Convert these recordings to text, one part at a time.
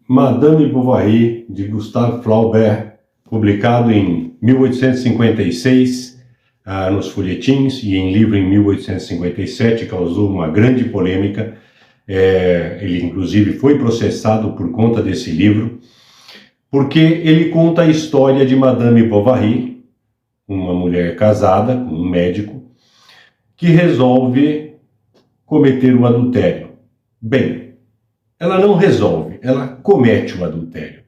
Madame Bovary, de Gustave Flaubert, publicado em 1856, nos folhetins, e em livro em 1857, causou uma grande polêmica. Ele, inclusive, foi processado por conta desse livro, porque ele conta a história de Madame Bovary, uma mulher casada com um médico, que resolve cometer o adultério. Bem, ela não resolve, ela comete o adultério.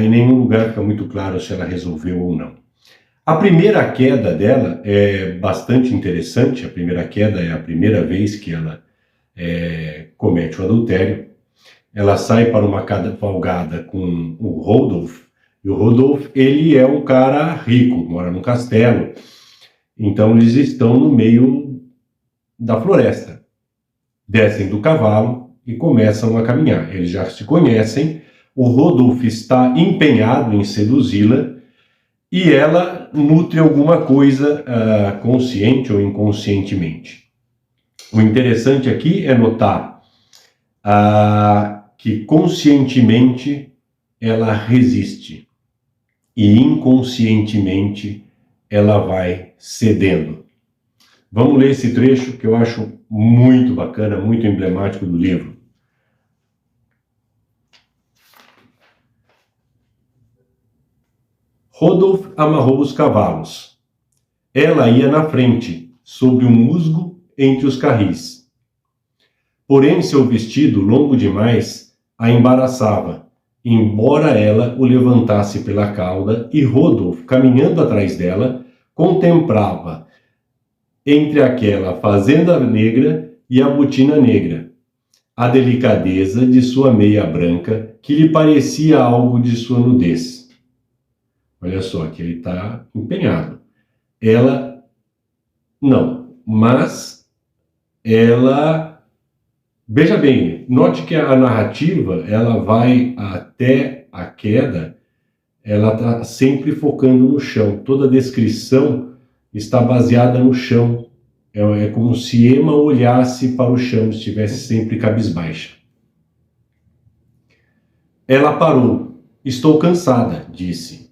Em nenhum lugar fica muito claro se ela resolveu ou não. A primeira queda dela é bastante interessante. A primeira queda é a primeira vez que ela comete o adultério. Ela sai para uma cavalgada com o Rodolphe, e o Rodolphe, ele é um cara rico, mora num castelo. Então eles estão no meio da floresta. Descem do cavalo e começam a caminhar. Eles já se conhecem, o Rodolphe está empenhado em seduzi-la e ela nutre alguma coisa consciente ou inconscientemente. O interessante aqui é notar que conscientemente ela resiste e inconscientemente ela vai cedendo. Vamos ler esse trecho que eu acho muito bacana, muito emblemático do livro. Rodolphe amarrou os cavalos. Ela ia na frente, sobre o musgo entre os carris. Porém, seu vestido, longo demais, a embaraçava, embora ela o levantasse pela cauda, e Rodolphe, caminhando atrás dela, contemplava entre aquela fazenda negra e a botina negra a delicadeza de sua meia branca, que lhe parecia algo de sua nudez. Olha só, que ele está empenhado. Ela, não, mas ela... Veja bem, note que a narrativa, ela vai até a queda, ela está sempre focando no chão. Toda a descrição está baseada no chão. É como se Emma olhasse para o chão, estivesse sempre cabisbaixa. Ela parou. Estou cansada, disse.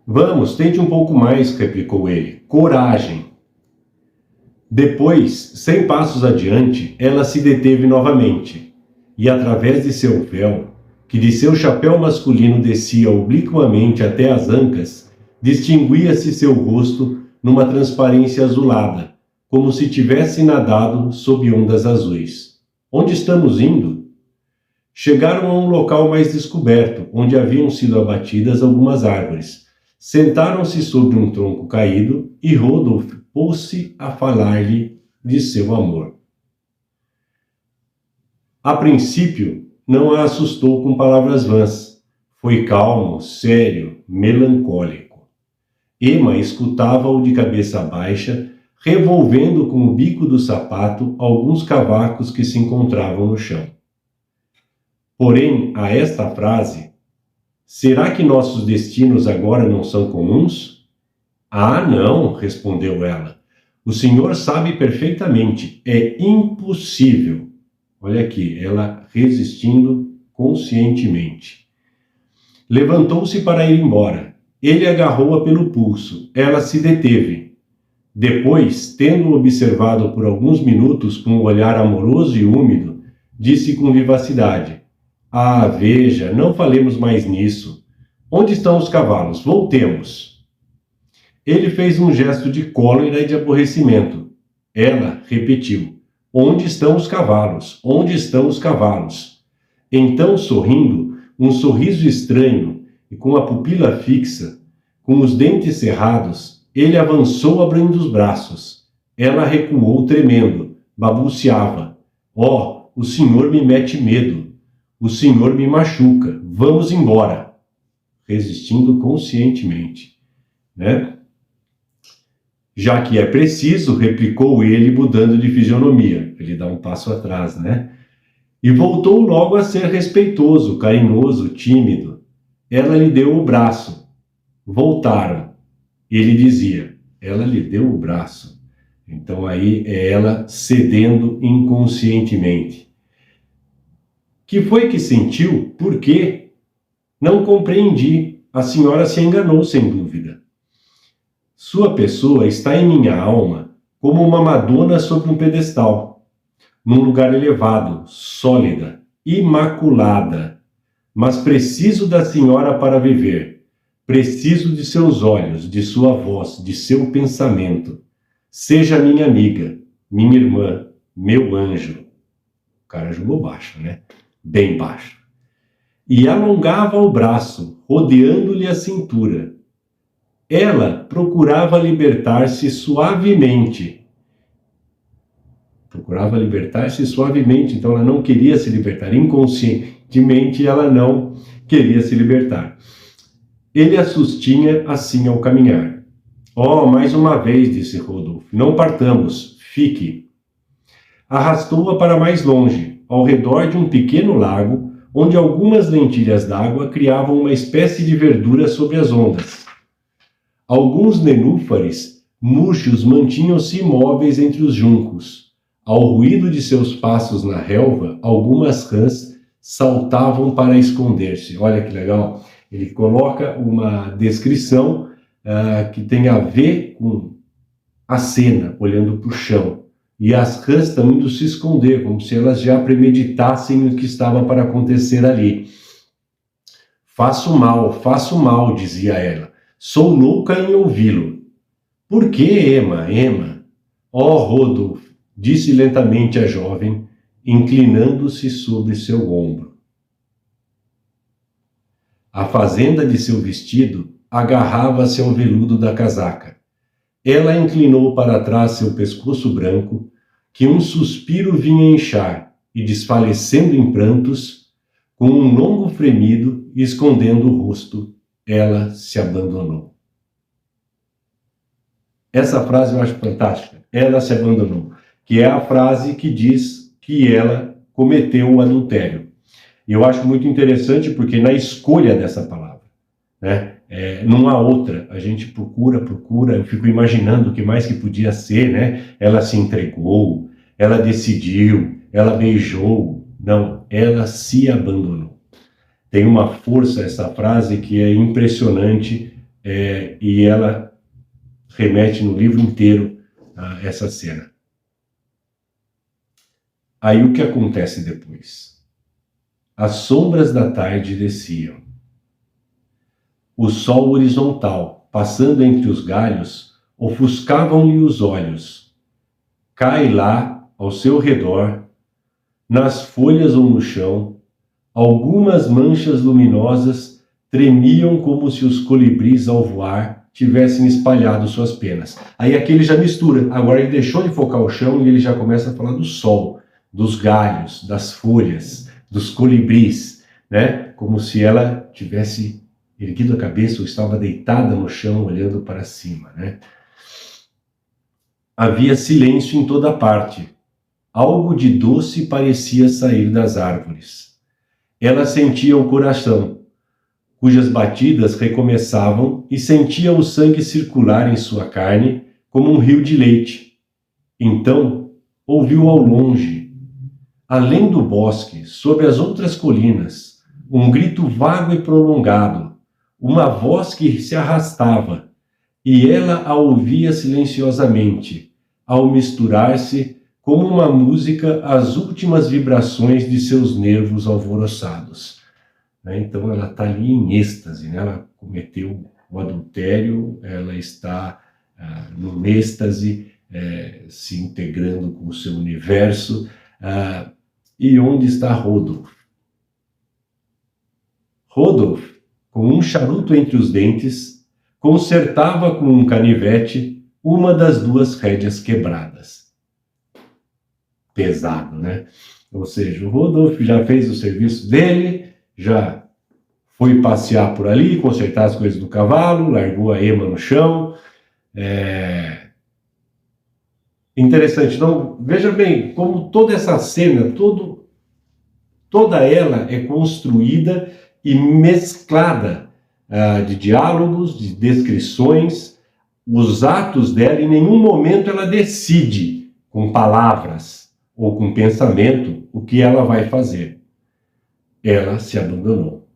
Vamos, tente um pouco mais, replicou ele. Coragem. Depois, 100 passos adiante, ela se deteve novamente, e através de seu véu, que de seu chapéu masculino descia obliquamente até as ancas, distinguia-se seu rosto numa transparência azulada, como se tivesse nadado sob ondas azuis. Onde estamos indo? Chegaram a um local mais descoberto, onde haviam sido abatidas algumas árvores. Sentaram-se sobre um tronco caído e Rodolphe pôs-se a falar-lhe de seu amor. A princípio, não a assustou com palavras vãs. Foi calmo, sério, melancólico. Emma escutava-o de cabeça baixa, revolvendo com o bico do sapato alguns cavacos que se encontravam no chão. Porém, a esta frase, será que nossos destinos agora não são comuns? Ah, não, respondeu ela. O senhor sabe perfeitamente, é impossível. Olha aqui, ela resistindo conscientemente. Levantou-se para ir embora. Ele agarrou-a pelo pulso. Ela se deteve. Depois, tendo-o observado por alguns minutos com um olhar amoroso e úmido, disse com vivacidade: Ah, veja, não falemos mais nisso. Onde estão os cavalos? Voltemos. Ele fez um gesto de cólera e de aborrecimento. Ela repetiu: Onde estão os cavalos? Onde estão os cavalos? Então, sorrindo, um sorriso estranho e com a pupila fixa, com os dentes cerrados, ele avançou abrindo os braços. Ela recuou tremendo, balbuciava: Oh, o senhor me mete medo. O senhor me machuca. Vamos embora. Resistindo conscientemente, né? Já que é preciso, replicou ele, mudando de fisionomia. Ele dá um passo atrás, né? E voltou logo a ser respeitoso, carinhoso, tímido. Ela lhe deu o braço. Voltaram. Ele dizia, ela lhe deu o braço. Então aí é ela cedendo inconscientemente. Que foi que sentiu? Por quê? Não compreendi. A senhora se enganou, sem dúvida. Sua pessoa está em minha alma como uma Madonna sobre um pedestal, num lugar elevado, sólida, imaculada. Mas preciso da senhora para viver. Preciso de seus olhos, de sua voz, de seu pensamento. Seja minha amiga, minha irmã, meu anjo. O cara jogou baixo, né? Bem baixo. E alongava o braço, rodeando-lhe a cintura. Ela procurava libertar-se suavemente. Então ela não queria se libertar. Inconscientemente, ela não queria se libertar. Ele a sustinha assim ao caminhar. Oh, mais uma vez, disse Rodolfo, não partamos, fique. Arrastou-a para mais longe, ao redor de um pequeno lago, onde algumas lentilhas d'água criavam uma espécie de verdura sobre as ondas. Alguns nenúfares murchos mantinham-se imóveis entre os juncos. Ao ruído de seus passos na relva, algumas rãs saltavam para esconder-se. Olha que legal! Ele coloca uma descrição que tem a ver com a cena, olhando para o chão. E as rãs estão indo se esconder, como se elas já premeditassem o que estava para acontecer ali. Faço mal, dizia ela. Sou louca em ouvi-lo. Por que, Emma? Oh, Rodolfo, disse lentamente a jovem, inclinando-se sobre seu ombro. A fazenda de seu vestido agarrava-se ao veludo da casaca. Ela inclinou para trás seu pescoço branco, que um suspiro vinha inchar, e desfalecendo em prantos, com um longo fremido e escondendo o rosto, ela se abandonou. Essa frase eu acho fantástica. Ela se abandonou, que é a frase que diz que ela cometeu o adultério. E eu acho muito interessante porque na escolha dessa palavra, né? Não há outra. A gente procura, eu fico imaginando o que mais que podia ser, né? Ela se entregou, ela decidiu, ela beijou. Não, ela se abandonou. Tem uma força essa frase que é impressionante e ela remete no livro inteiro a essa cena. Aí o que acontece depois? As sombras da tarde desciam. O sol horizontal, passando entre os galhos, ofuscavam-lhe os olhos. Cai lá, ao seu redor, nas folhas ou no chão, algumas manchas luminosas tremiam como se os colibris ao voar tivessem espalhado suas penas. Aí aqui ele já mistura. Agora ele deixou de focar o chão e ele já começa a falar do sol, dos galhos, das folhas, dos colibris, né? Como se ela tivesse erguido a cabeça ou estava deitada no chão olhando para cima, né? Havia silêncio em toda parte. Algo de doce parecia sair das árvores. Ela sentia o coração, cujas batidas recomeçavam, e sentia o sangue circular em sua carne como um rio de leite. Então, ouviu ao longe, além do bosque, sobre as outras colinas, um grito vago e prolongado, uma voz que se arrastava, e ela a ouvia silenciosamente, ao misturar-se como uma música às últimas vibrações de seus nervos alvoroçados. Então ela está ali em êxtase, né? Ela cometeu o adultério, ela está num êxtase, se integrando com o seu universo. E onde está Rodolfo? Rodolfo, com um charuto entre os dentes, consertava com um canivete uma das duas rédeas quebradas. Pesado, né? Ou seja, o Rodolfo já fez o serviço dele, já foi passear por ali, consertar as coisas do cavalo, largou a Emma no chão. Interessante, não? Veja bem como toda essa cena, toda ela é construída e mesclada de diálogos, de descrições, os atos dela. Em nenhum momento ela decide com palavras ou com pensamento o que ela vai fazer. Ela se abandonou.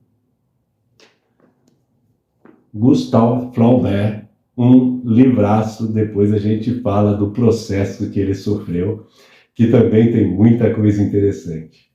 Gustave Flaubert, um livraço. Depois a gente fala do processo que ele sofreu, que também tem muita coisa interessante.